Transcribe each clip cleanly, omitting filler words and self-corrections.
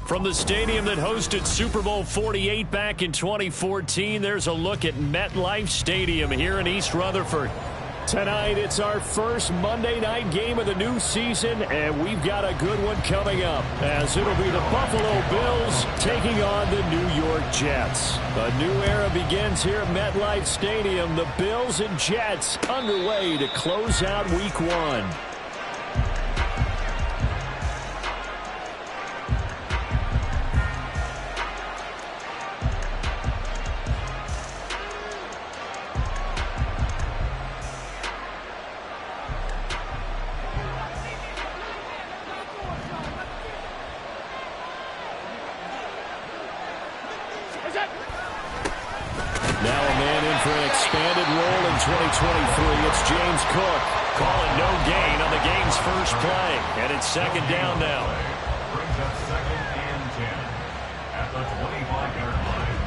From the stadium that hosted Super Bowl 48 back in 2014, there's a look at MetLife Stadium here in East Rutherford. Tonight, it's our first Monday night game of the new season, and we've got a good one coming up, as it'll be the Buffalo Bills taking on the New York Jets. A new era begins here at MetLife Stadium. The Bills and Jets underway to close out Week 1. Now a man in for an expanded role in 2023. It's James Cook. Calling no gain on the game's first play. And it's second down now. Brings up 2nd and 10 at the 25-yard line.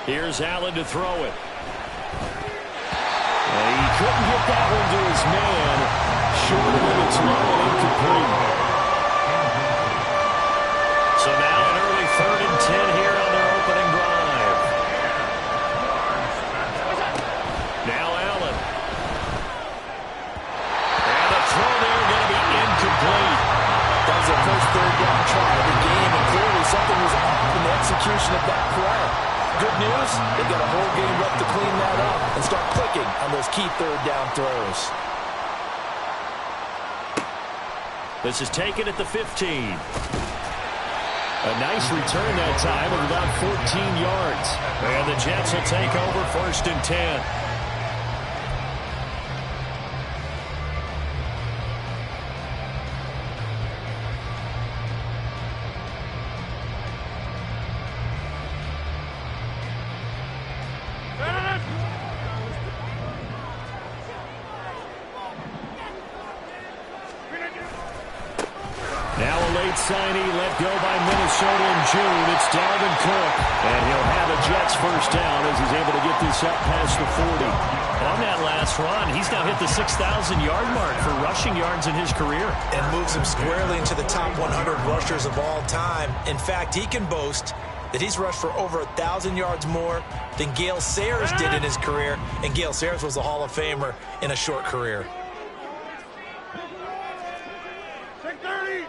Here's Allen to throw it. He couldn't get that one to his man. Short of it, it's low and incomplete. So now an early 3rd and 10 here on their opening drive. Now Allen. And the throw there going to be incomplete. That was their first 3rd down try of the game, and clearly something was off in the execution of that play. Good news, they've got a whole game left to clean that up and start clicking on those key 3rd down throws. This is taken at the 15. A nice return that time of about 14 yards. And the Jets will take over 1st and 10. Now a late signee let go by Minnesota in June. It's Dalvin Cook. And he'll have a Jets first down as he's able to get this up past the 40. On that last run, he's now hit the 6,000-yard mark for rushing yards in his career. And moves him squarely into the top 100 rushers of all time. In fact, he can boast that he's rushed for over 1,000 yards more than Gale Sayers did in his career. And Gale Sayers was a Hall of Famer in a short career. 630.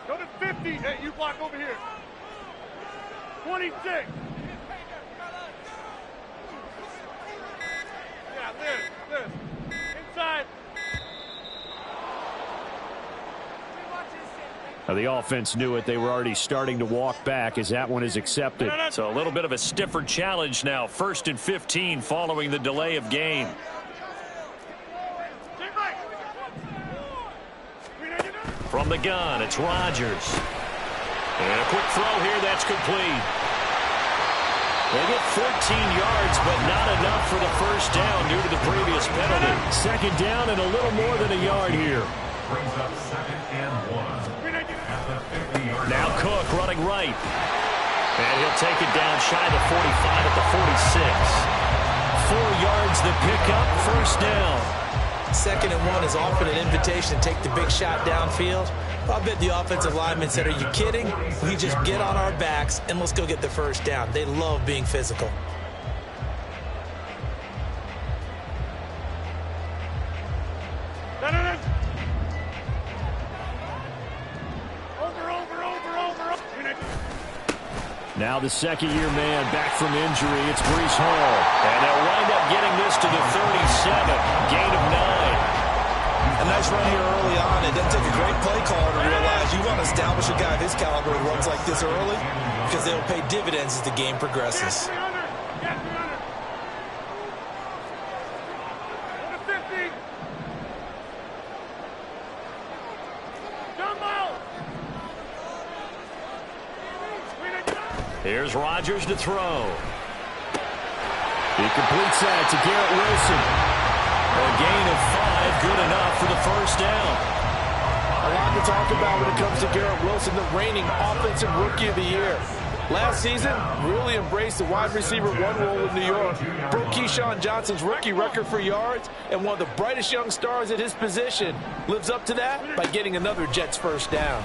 Go to 50. Hey, you block over here. 26. Yeah, this. Inside. Now the offense knew it. They were already starting to walk back as that one is accepted. So a little bit of a stiffer challenge now. 1st and 15 following the delay of game. From the gun, it's Rodgers. And a quick throw here, that's complete. They get 14 yards, but not enough for the first down due to the previous penalty. 2nd down and a little more than a yard here. Brings up 2nd and 1 at the 50-yard line. Now Cook running right. And he'll take it down shy of the 45 at the 46. 4 yards the pickup, first down. 2nd and 1 is often an invitation to take the big shot downfield. I bet the offensive lineman said, are you kidding? We just get on our backs and let's go get the first down. They love being physical. Now the 2nd-year man back from injury. It's Breece Hall. And they'll wind up getting this to the 37. Gain of 9. A nice run here early on. It doesn't take a great play caller to realize you want to establish a guy of his caliber who runs like this early because they'll pay dividends as the game progresses. Here's Rodgers to throw. He completes that to Garrett Wilson. A gain of 5, good enough for the first down. A lot to talk about when it comes to Garrett Wilson, the reigning Offensive Rookie of the Year. Last season, really embraced the wide receiver one role in New York. Broke Keyshawn Johnson's rookie record for yards, and one of the brightest young stars at his position lives up to that by getting another Jets first down.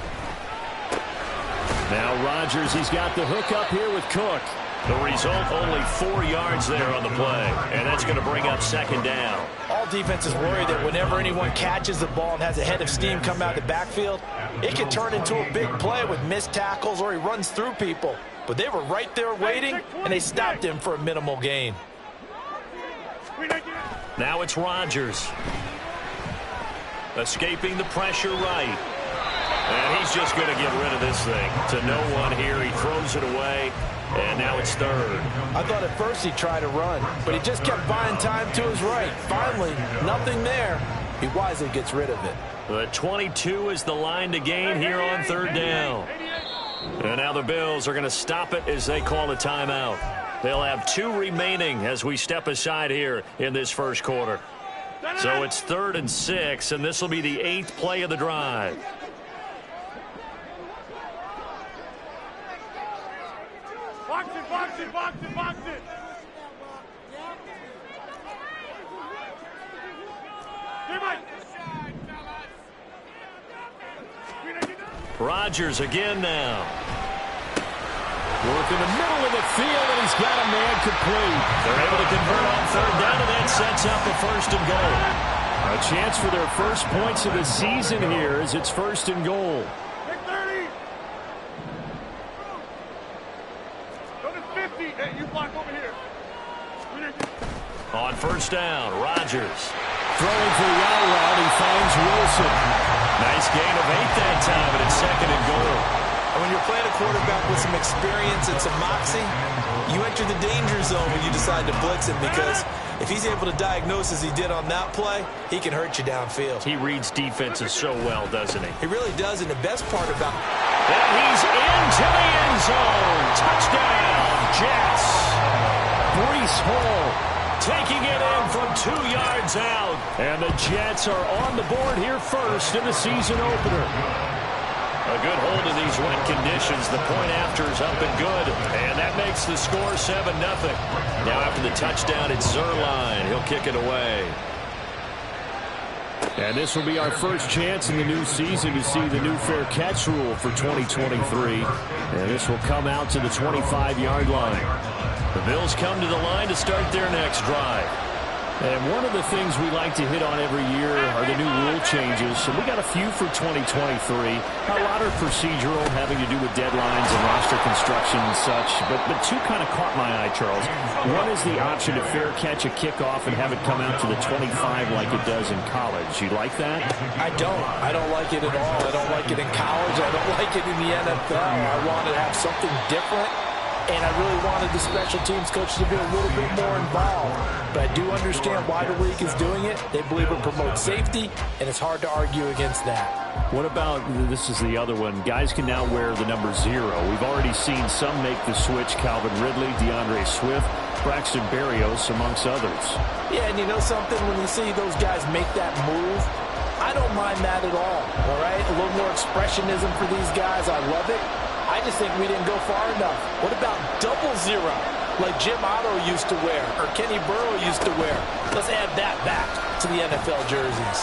Now Rodgers, he's got the hook up here with Cook. The result, only 4 yards there on the play, and that's going to bring up second down. All defenses worry that whenever anyone catches the ball and has a head of steam come out of the backfield, it can turn into a big play with missed tackles or he runs through people. But they were right there waiting, and they stopped him for a minimal gain. Now it's Rodgers. Escaping the pressure right. And he's just going to get rid of this thing. To no one here. He throws it away. And now it's third. I thought at first he'd try to run, but he just kept buying time to his right. Finally, nothing there. He wisely gets rid of it. The 22 is the line to gain here on third down. And now the Bills are going to stop it as they call a timeout. They'll have 2 remaining as we step aside here in this first quarter. So it's 3rd and 6, and this will be the 8th play of the drive. Box it, box it, box it, box it. Rodgers again now. Work in the middle of the field, and he's got a man complete. They're able to convert on third down, and that sets up a 1st and goal. A chance for their first points of the season here as it's 1st and goal. Take 30. Go to 50. Hey, you block over here. On 1st down, Rodgers. Throwing for the out route, he finds Wilson. Nice gain of 8 that time, but it's 2nd and goal. And when you're playing a quarterback with some experience and some moxie, you enter the danger zone when you decide to blitz him, because if he's able to diagnose as he did on that play, he can hurt you downfield. He reads defenses so well, doesn't he? He really does, and the best part about... And he's into the end zone. Touchdown, Jets. Breece Hall taking it in from 2 yards out. And the Jets are on the board here first in the season opener. A good hold in these wet conditions. The point after is up and good. And that makes the score 7-0. Now after the touchdown, it's Zuerlein. He'll kick it away. And this will be our first chance in the new season to see the new fair catch rule for 2023. And this will come out to the 25-yard line. The Bills come to the line to start their next drive. And one of the things we like to hit on every year are the new rule changes. And we got a few for 2023. A lot are procedural, having to do with deadlines and roster construction and such. But 2 kind of caught my eye, Charles. One is the option to fair catch a kickoff and have it come out to the 25 like it does in college. You like that? I don't. I don't like it at all. I don't like it in college. I don't like it in the NFL. I want to have something different. And I really wanted the special teams coach to be a little bit more involved. But I do understand why the league is doing it. They believe it promotes safety, and it's hard to argue against that. What about, this is the other one, guys can now wear the number 0. We've already seen some make the switch, Calvin Ridley, DeAndre Swift, Braxton Berrios, amongst others. Yeah, and you know something? When you see those guys make that move, I don't mind that at all right? A little more expressionism for these guys. I love it. I just think we didn't go far enough. What about 00, like Jim Otto used to wear, or Kenny Burrow used to wear? Let's add that back to the NFL jerseys.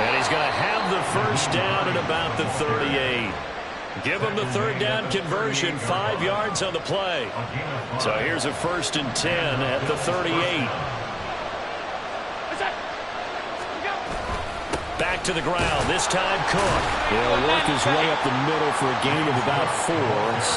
And he's going to have the 1st down at about the 38. Give him the 3rd down conversion, 5 yards on the play. So here's a 1st and 10 at the 38. Back to the ground, this time Cook. He'll work his way up the middle for a gain of about 4,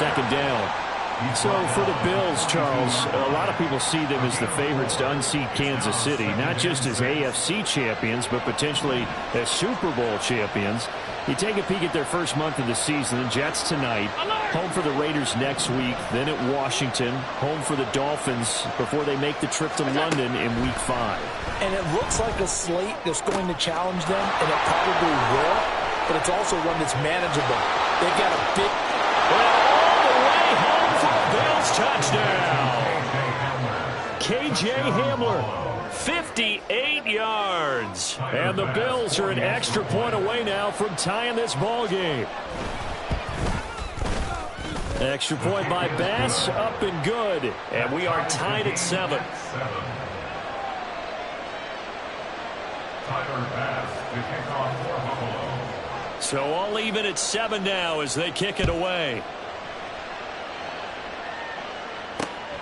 2nd down. So for the Bills, Charles, a lot of people see them as the favorites to unseat Kansas City, not just as AFC champions, but potentially as Super Bowl champions. You take a peek at their first month of the season, the Jets tonight, home for the Raiders next week, then at Washington, home for the Dolphins before they make the trip to London in Week 5. And it looks like a slate that's going to challenge them, and it probably will, but it's also one that's manageable. They've got a big... All the way home for a Bills touchdown. K.J. Hamler. 58 yards. And the Bills are an extra point away now from tying this ball game. Extra point by Bass, up and good. And we are tied at 7. Tyler Bass to kick off for Buffalo. So all even at 7 now as they kick it away.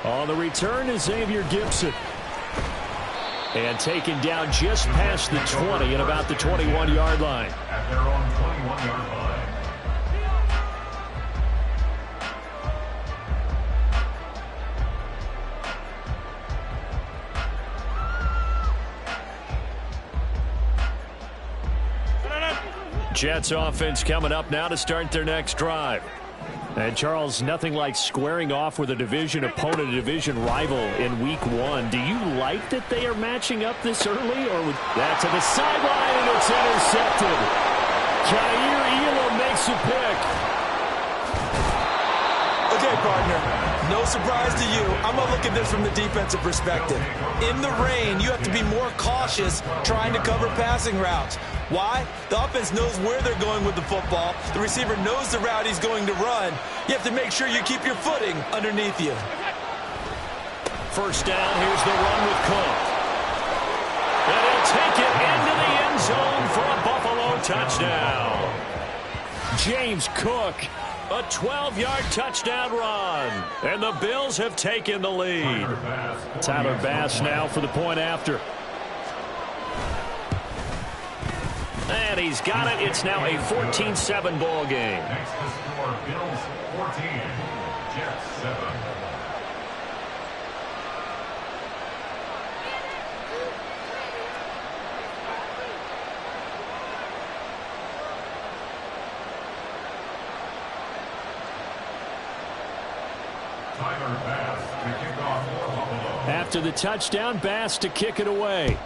On the return is Xavier Gipson. And taken down just past the 20 and about the 21-yard line. At their own 21-yard line. Jets offense coming up now to start their next drive. And, Charles, nothing like squaring off with a division opponent, a division rival in Week 1. Do you like that they are matching up this early? Or with that to the sideline, and it's intercepted. Jair Elam makes a pick. Okay, partner, no surprise to you. I'm going to look at this from the defensive perspective. In the rain, you have to be more cautious trying to cover passing routes. Why? The offense knows where they're going with the football. The receiver knows the route he's going to run. You have to make sure you keep your footing underneath you. First down, here's the run with Cook. And he'll take it into the end zone for a Buffalo touchdown. James Cook, a 12-yard touchdown run. And the Bills have taken the lead. Tyler Bass now for the point after. And he's got it. It's now a 14-7 ball game. Next to score, Bills 14, Jets 7. Tyler Bass to kick off for Buffalo. After the touchdown, Bass to kick it away.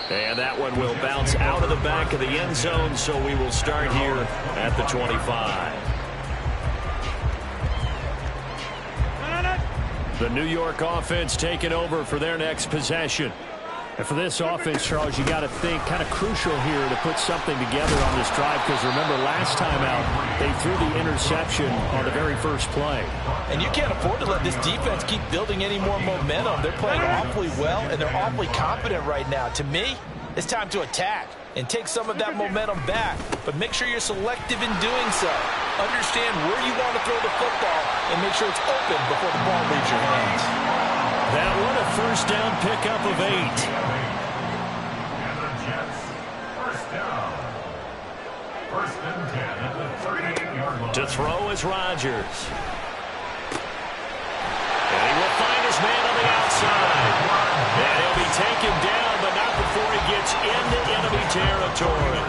And that one will bounce out of the back of the end zone, so we will start here at the 25. The New York offense taking over for their next possession. And for this offense, Charles, you got to think kind of crucial here to put something together on this drive, because remember last time out they threw the interception on the very first play. And you can't afford to let this defense keep building any more momentum. They're playing awfully well, and they're awfully confident right now. To me, it's time to attack and take some of that momentum back. But make sure you're selective in doing so. Understand where you want to throw the football and make sure it's open before the ball leaves your hands. That one a first down pickup of 8. And the Jets, first down. First and 10 at the 38-yard line. To throw is Rodgers. And he will find his man on the outside. And he'll be taken down, but not before he gets into enemy territory.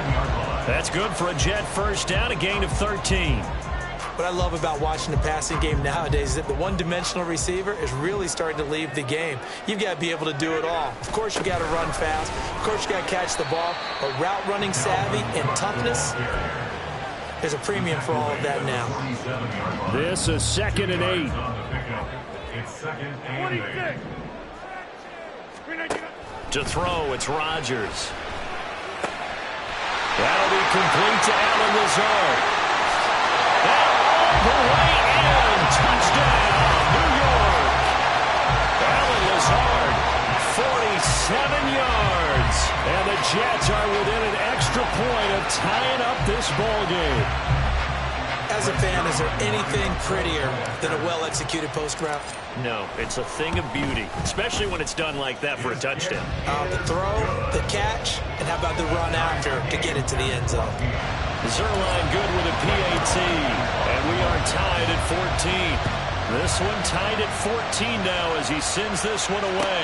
That's good for a Jet first down, a gain of 13. What I love about watching the passing game nowadays is that the one-dimensional receiver is really starting to leave the game. You've got to be able to do it all. Of course, you got to run fast. Of course, you got to catch the ball. But route running savvy and toughness, there's a premium for all of that now. This is 2nd and 8. It's 2nd and 8. To throw, it's Rodgers. That'll be complete to Allen Lazard. The way in, touchdown, New York. Allen Lazard, 47 yards. And the Jets are within an extra point of tying up this ball game. As a fan, is there anything prettier than a well-executed post route? No, it's a thing of beauty, especially when it's done like that for a touchdown. The throw, the catch, and how about the run after to get it to the end zone? Zerline good with a PAT, and we are tied at 14. This one tied at 14 now as he sends this one away.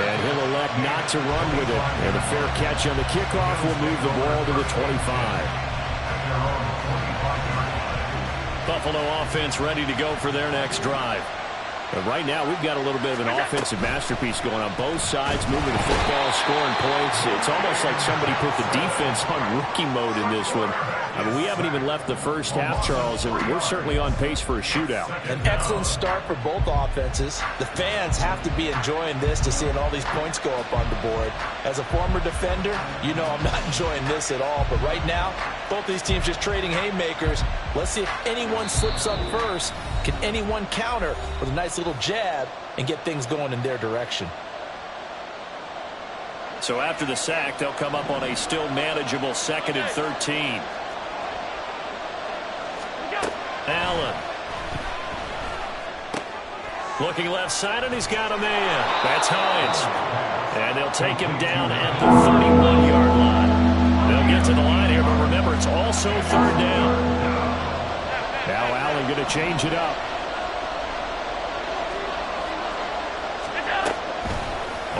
And he'll elect not to run with it. And a fair catch on the kickoff will move the ball to the 25. Buffalo offense ready to go for their next drive. But right now, we've got a little bit of an offensive masterpiece going on both sides, moving the football, scoring points. It's almost like somebody put the defense on rookie mode in this one. I mean, we haven't even left the first half, Charles, and we're certainly on pace for a shootout. An excellent start for both offenses. The fans have to be enjoying this to seeing all these points go up on the board. As a former defender, you know I'm not enjoying this at all. But right now, both these teams just trading haymakers. Let's see if anyone slips up first. Can anyone counter with a nice little jab and get things going in their direction? So after the sack, they'll come up on a still manageable 2nd and 13. Allen. Looking left side, and he's got a man. That's Hines. And they'll take him down at the 31-yard line. They'll get to the line here, but remember, it's also 3rd down. Now Allen going to change it up.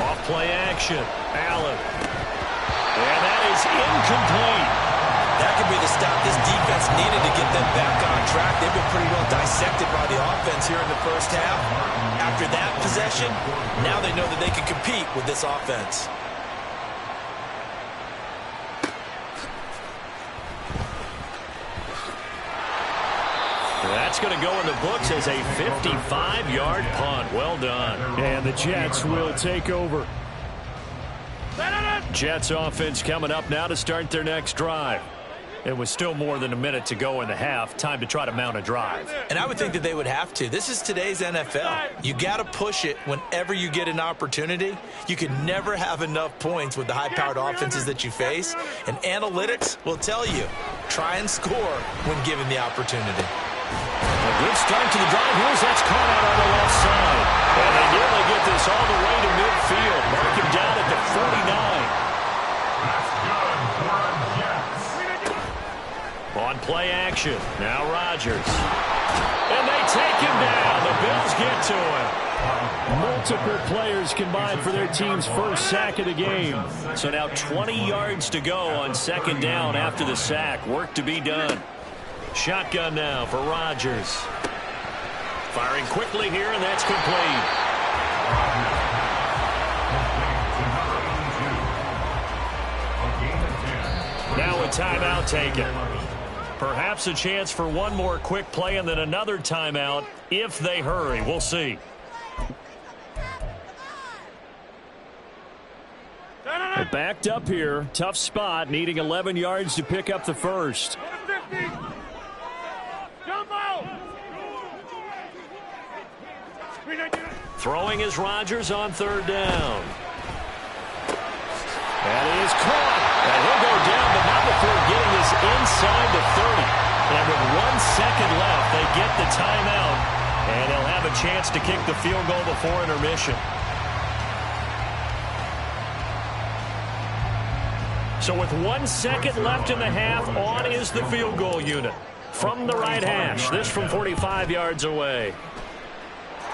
Off play action. Allen. And that is incomplete. That could be the stop this defense needed to get them back on track. They've been pretty well dissected by the offense here in the first half. After that possession, now they know that they can compete with this offense. That's going to go in the books as a 55-yard punt. Well done. And the Jets will take over. Jets offense coming up now to start their next drive. It was still more than a minute to go in the half. Time to try to mount a drive. And I would think that they would have to. This is today's NFL. You got to push it whenever you get an opportunity. You can never have enough points with the high-powered offenses that you face. And analytics will tell you, try and score when given the opportunity. A good start to the drive. That's caught out on the left side. And they nearly get this all the way to midfield. Mark him down at the 49. On play action. Now Rodgers. And they take him down. The Bills get to him. Multiple players combined for their team's first sack of the game. So now 20 yards to go on 2nd down after the sack. Work to be done. Shotgun now for Rodgers. Firing quickly here, and that's complete. Now a timeout taken. Perhaps a chance for one more quick play and then another timeout if they hurry. We'll see. They're backed up here. Tough spot, needing 11 yards to pick up the first. Throwing is Rodgers on 3rd down. That is caught. And he'll go down, but not before getting this inside the 30. And with 1 second left, they get the timeout. And they'll have a chance to kick the field goal before intermission. So with 1 second left in the half, on is the field goal unit. From the right hash, this from 45 yards away.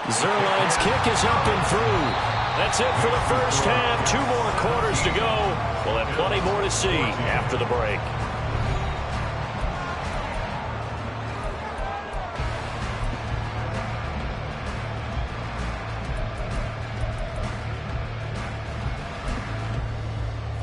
Zuerlein's kick is up and through. That's it for the first half. 2 more quarters to go. We'll have plenty more to see after the break.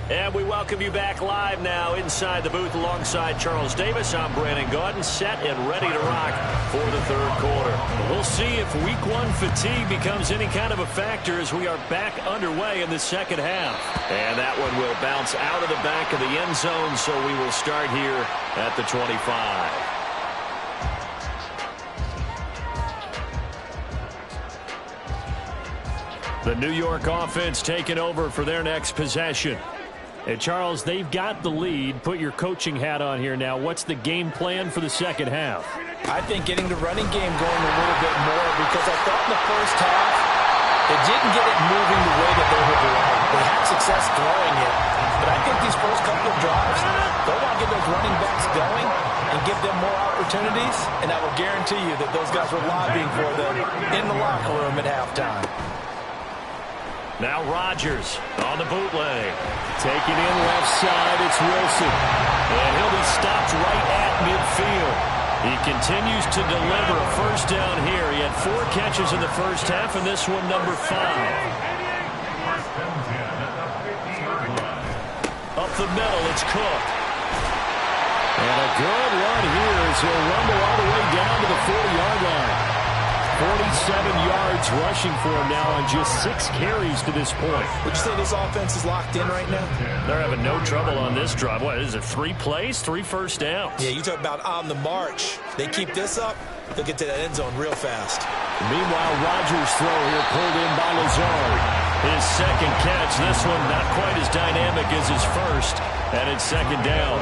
And we welcome you back live now inside the booth alongside Charles Davis. I'm Brandon Gaudin, set and ready to rock for the 3rd quarter. We'll see if week 1 fatigue becomes any kind of a factor as we are back underway in the 2nd half. And that one will bounce out of the back of the end zone, so we will start here at the 25. The New York offense taking over for their next possession. And Charles, they've got the lead. Put your coaching hat on here now. What's the game plan for the 2nd half? I think getting the running game going a little bit more, because I thought in the first half they didn't get it moving the way that they would like. They had success throwing it, but I think these first couple of drives, they'll want to get those running backs going and give them more opportunities, and I will guarantee you that those guys were lobbying for them in the locker room at halftime. Now Rodgers on the bootleg. Taking in left side, it's Wilson. And he'll be stopped right at midfield. He continues to deliver a first down here. He had 4 catches in the first half, and this one number 5. First and 10 at the 50-yard line. Up the middle, it's Cook. And a good run here as he'll rumble all the way down to the 40-yard line. 47 yards rushing for him now on just 6 carries to this point. Would you say this offense is locked in right now? They're having no trouble on this drive. What is it, 3 plays, 3 first downs? Yeah, you talk about on the march. They keep this up, they'll get to that end zone real fast. Meanwhile, Rodgers' throw here pulled in by Lazard. His second catch, this one not quite as dynamic as his first, and it's second down.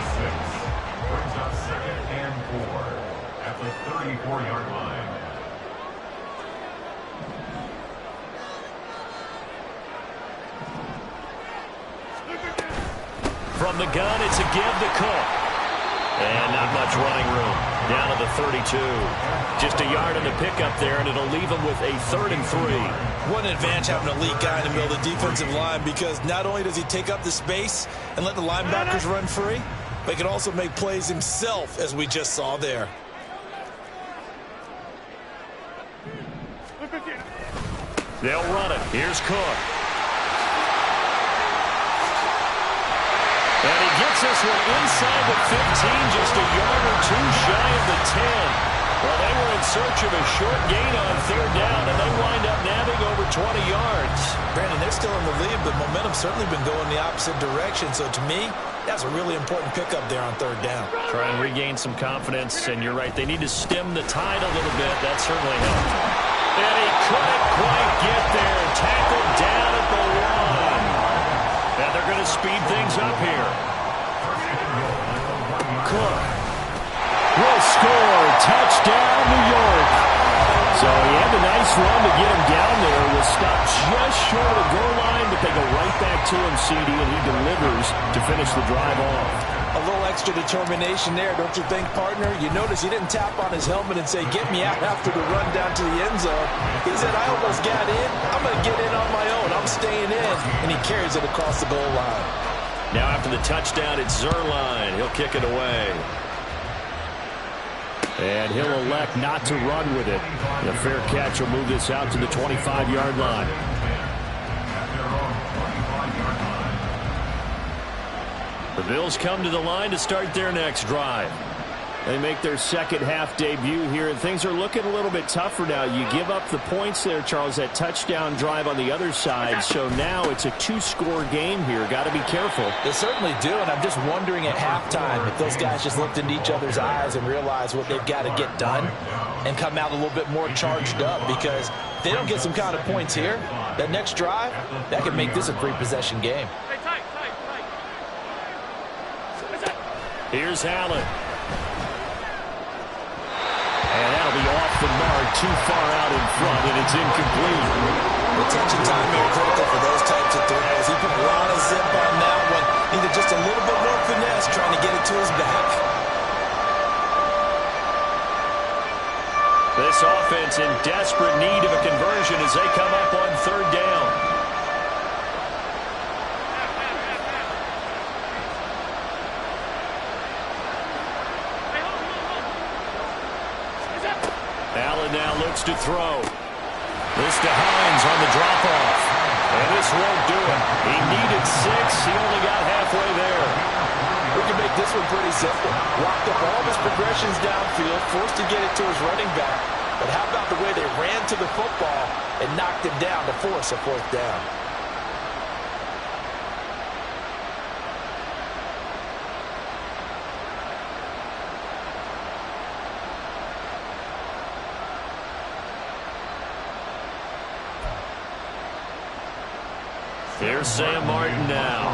Brings up 2nd and 4 at the 34-yard line. From the gun, it's a give to Cook. And not much running room. Down to the 32. Just a yard on the pickup there, and it'll leave him with a 3rd and 3. What an advantage having an elite guy in the middle of the defensive line, because not only does he take up the space and let the linebackers run free, but he can also make plays himself, as we just saw there. They'll run it. Here's Cook. And he gets this one inside the 15, just a yard or 2 shy of the 10. Well, they were in search of a short gain on 3rd down, and they wind up nabbing over 20 yards. Brandon, they're still in the lead, but momentum's certainly been going the opposite direction. So to me, that's a really important pickup there on 3rd down. Try and regain some confidence, and you're right, they need to stem the tide a little bit. That certainly helped. And he couldn't quite get there. Tackled down at the 1. And they're going to speed things up here. Cook will score. Touchdown, New York. So he had a nice run to get him down there. Was stopped just short of the goal line, but they go right back to him, CD, and he delivers to finish the drive off. A little extra determination there, don't you think, partner? You notice he didn't tap on his helmet and say, get me out after the run down to the end zone. He said, I almost got in. I'm going to get in on my own. I'm staying in. And he carries it across the goal line. Now after the touchdown, it's Zuerlein. He'll kick it away. And he'll elect not to run with it. The fair catch will move this out to the 25-yard line. The Bills come to the line to start their next drive. They make their second half debut here, and things are looking a little bit tougher now. You give up the points there, Charles, that touchdown drive on the other side. So now it's a 2-score game here. Got to be careful. They certainly do, and I'm just wondering at halftime if those guys just looked into each other's eyes and realized what they've got to get done and come out a little bit more charged up, because if they don't get some kind of points here, that next drive, that could make this a 3-possession game. Here's Allen. And that'll be off the mark, too far out in front, and it's incomplete. Attention time here critical for those types of throws. He put a lot of zip on that one. Needed just a little bit more finesse trying to get it to his back. This offense in desperate need of a conversion as they come up on 3rd down. Allen now looks to throw. This to Hines on the drop-off. And this won't do it. He needed 6. He only got halfway there. We can make this one pretty simple. Locked up all of his progressions downfield, forced to get it to his running back. But how about the way they ran to the football and knocked him down to force a 4th down? Here's Sam Martin now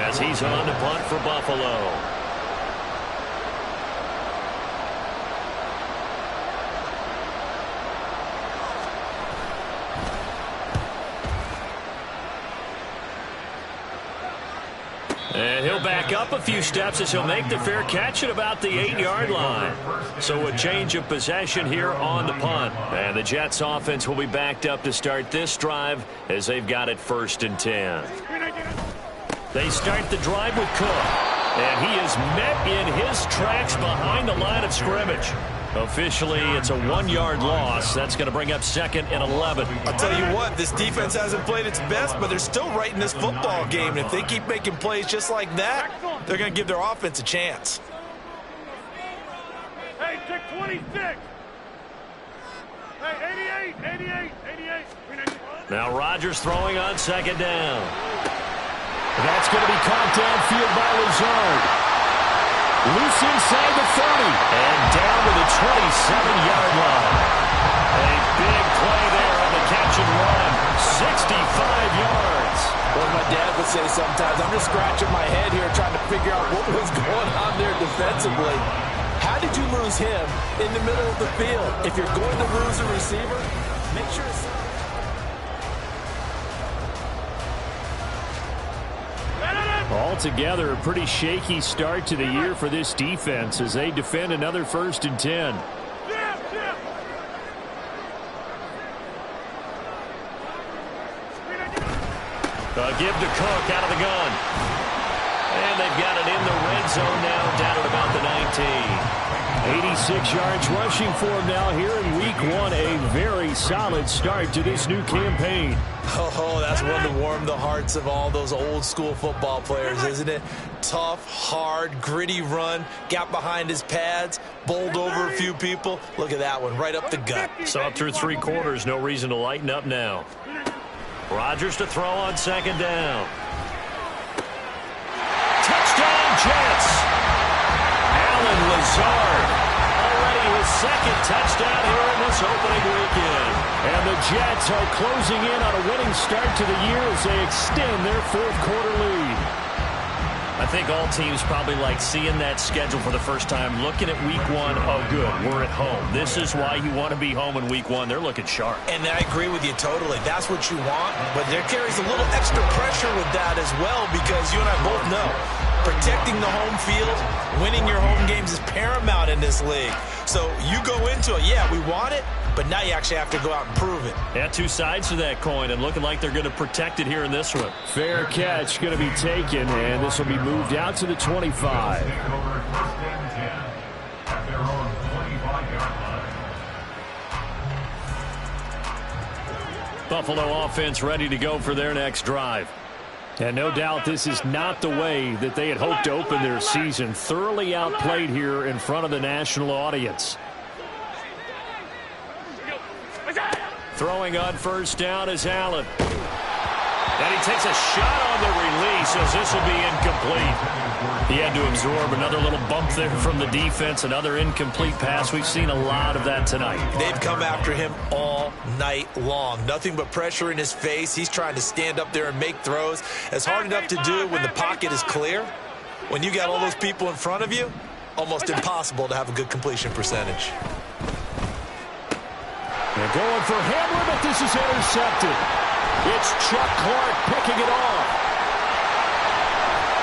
as he's on to punt for Buffalo. And he'll back up a few steps as he'll make the fair catch at about the 8-yard line. So a change of possession here on the punt. And the Jets offense will be backed up to start this drive as they've got it 1st and 10. They start the drive with Cook. And he is met in his tracks behind the line of scrimmage. Officially, it's a 1-yard loss. That's going to bring up 2nd and 11. I'll tell you what, this defense hasn't played its best, but they're still right in this football game. And if they keep making plays just like that, they're going to give their offense a chance. Hey, check 26. Hey, 88. Now Rodgers throwing on 2nd down. That's going to be caught downfield by Lazard. Loose inside the 30. And down to the 27-yard line. A big play there on the catch and run. 65 yards. What my dad would say sometimes, I'm just scratching my head here trying to figure out what was going on there defensively. How did you lose him in the middle of the field? If you're going to lose a receiver, make sure it's... Altogether, a pretty shaky start to the year for this defense as they defend another 1st and 10. Give to Cook out of the gun. And they've got it in the red zone now, down at about the 19. 86 yards rushing for him now here in week 1. A very solid start to this new campaign. Oh, that's one to warm the hearts of all those old school football players, isn't it? Tough, hard, gritty run, got behind his pads, bowled over a few people. Look at that one, right up the gut. So up through 3 quarters, no reason to lighten up now. Rodgers to throw on 2nd down. Touchdown, Jets. Allen Lazard. Already his 2nd touchdown here in this opening weekend. And the Jets are closing in on a winning start to the year as they extend their 4th quarter lead. I think all teams probably like seeing that schedule for the first time, looking at week 1. Oh, good, we're at home. This is why you want to be home in week 1. They're looking sharp. And I agree with you totally. That's what you want, but there carries a little extra pressure with that as well because you and I both know protecting the home field, winning your home games is paramount in this league. So you go into it, yeah, we want it, but now you actually have to go out and prove it. Yeah, 2 sides to that coin, and looking like they're going to protect it here in this one. Fair catch going to be taken, and this will be moved out to the 25. Take it over 1st and 10 at their own 25-yard line. Buffalo offense ready to go for their next drive. And no doubt this is not the way that they had hoped to open their season. Thoroughly outplayed here in front of the national audience. Throwing on 1st down is Allen. And he takes a shot on the release as this will be incomplete. He had to absorb another little bump there from the defense. Another incomplete pass. We've seen a lot of that tonight. They've come after him all night long. Nothing but pressure in his face. He's trying to stand up there and make throws. It's hard enough to do it when the pocket is clear. When you got all those people in front of you, almost impossible to have a good completion percentage. They're going for Hamler, but this is intercepted. It's Chuck Clark picking it off.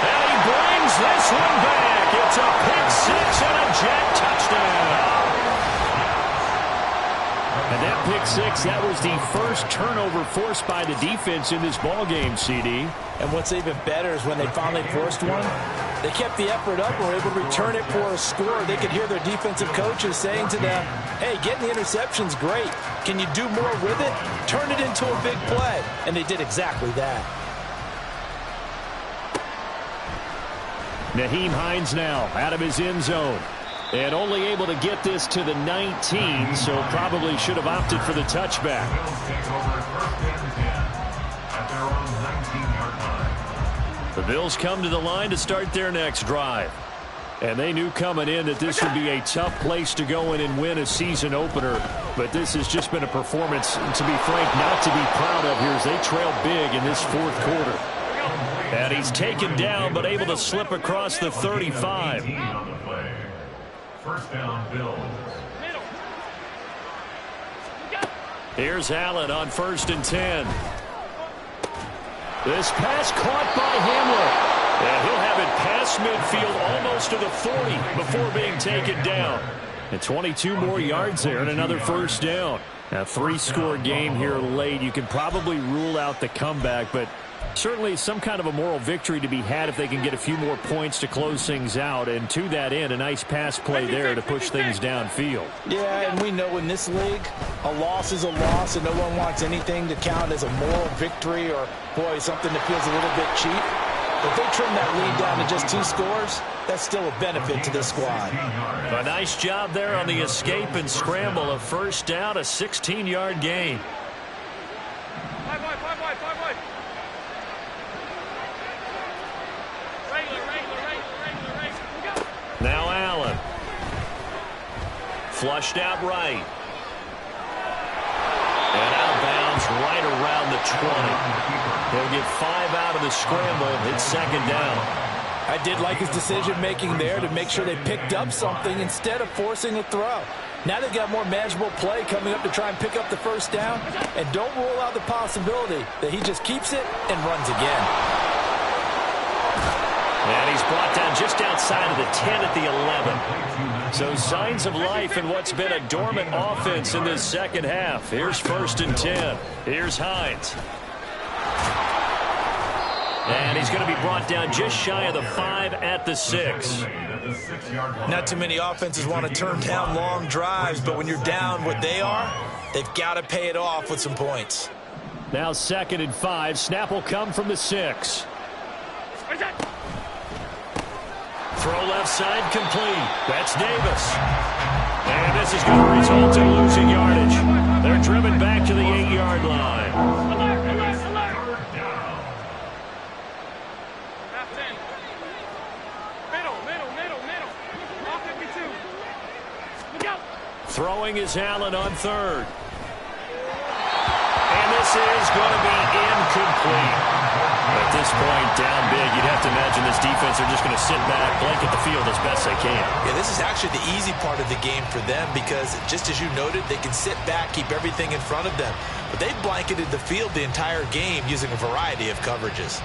And he brings this one back. It's a pick-6 and a Jet touchdown. And that pick-6, that was the first turnover forced by the defense in this ballgame, CD. And what's even better is when they finally forced one, they kept the effort up and were able to return it for a score. They could hear their defensive coaches saying to them, hey, getting the interception's great. Can you do more with it? Turn it into a big play. And they did exactly that. Nyheim Hines now out of his end zone. And only able to get this to the 19, so probably should have opted for the touchback. Bills take over 1st and 10 at their own 19-yard line. The Bills come to the line to start their next drive. And they knew coming in that this would be a tough place to go in and win a season opener. But this has just been a performance, to be frank, not to be proud of here as they trail big in this 4th quarter. And he's taken down but able to slip across the 35. 18 on the play. 1st down, Bills. Here's Allen on 1st and 10. This pass caught by Hamler. And he'll have it past midfield almost to the 40 before being taken down. And 22 more yards there and another 1st down. A 3-score game here late. You can probably rule out the comeback, but Certainly some kind of a moral victory to be had if they can get a few more points to close things out. And to that end, a nice pass play there to push things downfield. Yeah, and we know in this league, a loss is a loss, and no one wants anything to count as a moral victory or, boy, something that feels a little bit cheap. If they trim that lead down to just 2 scores, that's still a benefit to this squad. A nice job there on the escape and scramble. A first down, a 16-yard gain. 5 wide. Now Allen. Flushed out right. And out of bounds right around the 20. He'll get 5 out of the scramble. It's second down. I did like his decision-making there to make sure they picked up something instead of forcing a throw. Now they've got more manageable play coming up to try and pick up the first down. And don't rule out the possibility that he just keeps it and runs again. And he's brought down just outside of the 10 at the 11. So signs of life in what's been a dormant offense in this second half. Here's 1st and 10. Here's Hines. And he's going to be brought down just shy of the 5 at the 6. Not too many offenses want to turn down long drives, but when you're down what they are, they've got to pay it off with some points. Now 2nd and 5. Snap will come from the 6. Throw left side complete. That's Davis. And this is going to result in losing yardage. They're driven back to the 8-yard line. Throwing is Allen on 3rd. And this is going to be incomplete. At this point, down big, you'd have to imagine this defense are just going to sit back, blanket the field as best they can. Yeah, this is actually the easy part of the game for them because, just as you noted, they can sit back, keep everything in front of them. But they've blanketed the field the entire game using a variety of coverages.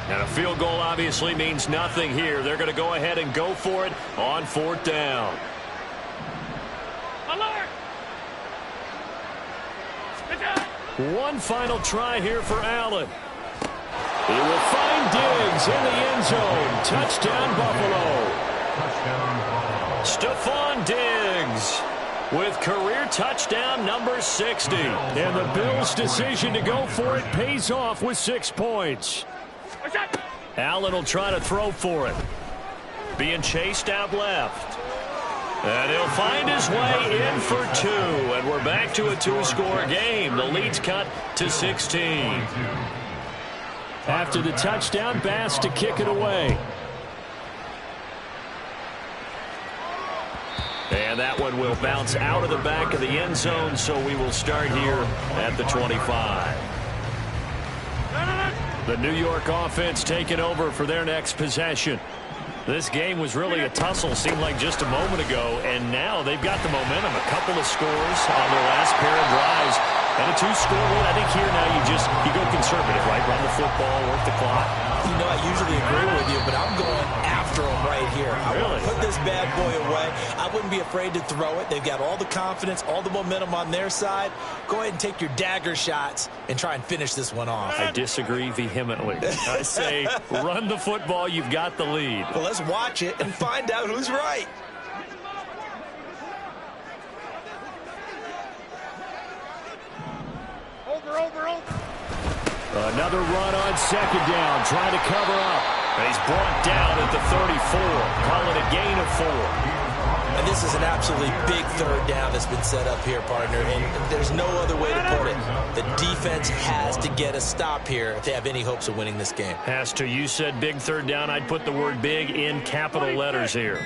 And a field goal obviously means nothing here. They're going to go ahead and go for it on 4th down. One final try here for Allen. He will find Diggs in the end zone. Touchdown, Buffalo. Stephon Diggs with career touchdown number 60. And the Bills' decision to go for it pays off with 6 points. Allen will try to throw for it. Being chased out left. And he'll find his way in for 2. And we're back to a 2-score game. The lead's cut to 16. After the touchdown, Bass to kick it away. And that one will bounce out of the back of the end zone, so we will start here at the 25. The New York offense taking over for their next possession. This game was really a tussle, seemed like just a moment ago, and now they've got the momentum. A couple of scores on their last pair of drives, and a 2-score lead. I think here now you go conservative, right? Run the football, work the clock. You know, I usually agree with you, but I'm going after them right here. I want to put this bad boy away. I wouldn't be afraid to throw it. They've got all the confidence, all the momentum on their side. Go ahead and take your dagger shots and try and finish this one off. I disagree vehemently. I say run the football. You've got the lead. Well, let's watch it and find out who's right. Another run on 2nd down, trying to cover up. And he's brought down at the 34. Call it a gain of 4. And this is an absolutely big 3rd down that's been set up here, partner. And there's no other way to put it. The defense has to get a stop here if they have any hopes of winning this game. Has to. You said big 3rd down. I'd put the word big in capital letters here.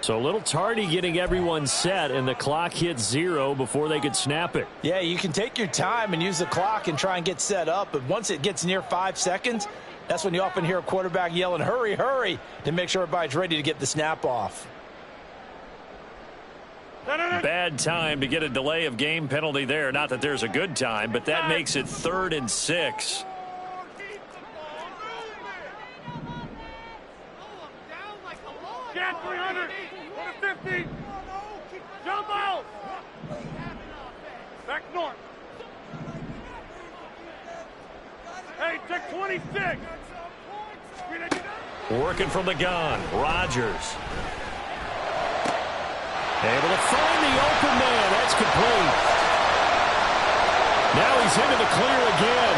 So a little tardy getting everyone set, and the clock hits 0 before they could snap it. Yeah, you can take your time and use the clock and try and get set up, but once it gets near 5 seconds, that's when you often hear a quarterback yelling, hurry, hurry, to make sure everybody's ready to get the snap off. Bad time to get a delay of game penalty there. Not that there's a good time, but that makes it 3rd and 6. Get 300. North. Hey, take 26. Working from the gun. Rodgers. Able to find the open man. That's complete. Now he's into the clear again.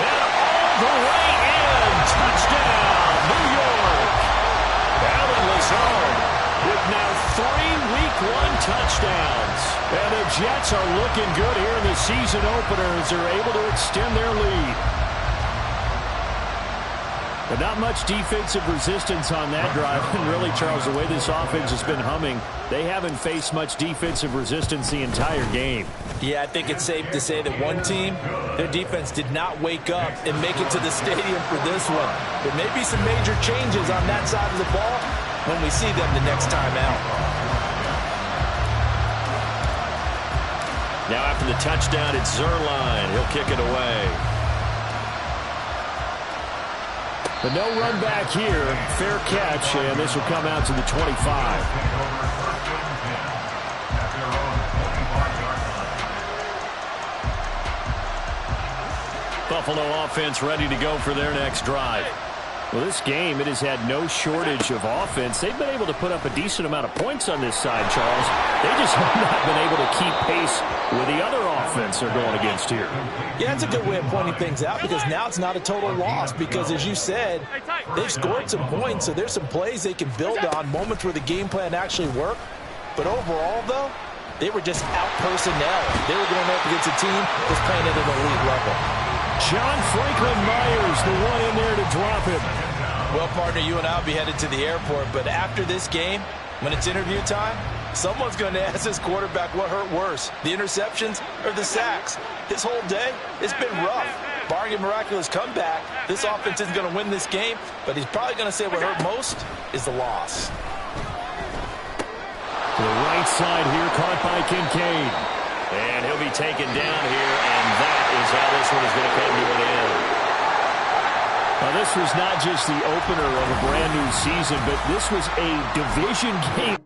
And all the way in. Touchdown, New York. Allen Lazard with now 3 Week 1 touchdowns. And the Jets are looking good here in the season opener as they're able to extend their lead. But not much defensive resistance on that drive. And really, Charles, the way this offense has been humming, they haven't faced much defensive resistance the entire game. Yeah, I think it's safe to say that one team, their defense did not wake up and make it to the stadium for this one. There may be some major changes on that side of the ball when we see them the next time out. Now after the touchdown, it's Zuerlein. He'll kick it away. But no run back here. Fair catch, and this will come out to the 25. Buffalo offense ready to go for their next drive. Well, this game, it has had no shortage of offense. They've been able to put up a decent amount of points on this side, Charles. They just have not been able to keep pace with the other offense they're going against here. Yeah, that's a good way of pointing things out because now it's not a total loss because, as you said, they've scored some points, so there's some plays they can build on, moments where the game plan actually worked. But overall, though, they were just out-personnel. They were going up against a team that's playing at an elite level. John Franklin Myers, the one in there to drop him. Well, partner, you and I will be headed to the airport, but after this game, when it's interview time, someone's going to ask this quarterback what hurt worse, the interceptions or the sacks. His whole day, it's been rough. Barring a miraculous comeback, this offense isn't going to win this game, but he's probably going to say what hurt most is the loss. To the right side here, caught by Kincaid. And he'll be taken down here, and that is how this one is going to come to an end. Now, this was not just the opener of a brand new season, but this was a division game.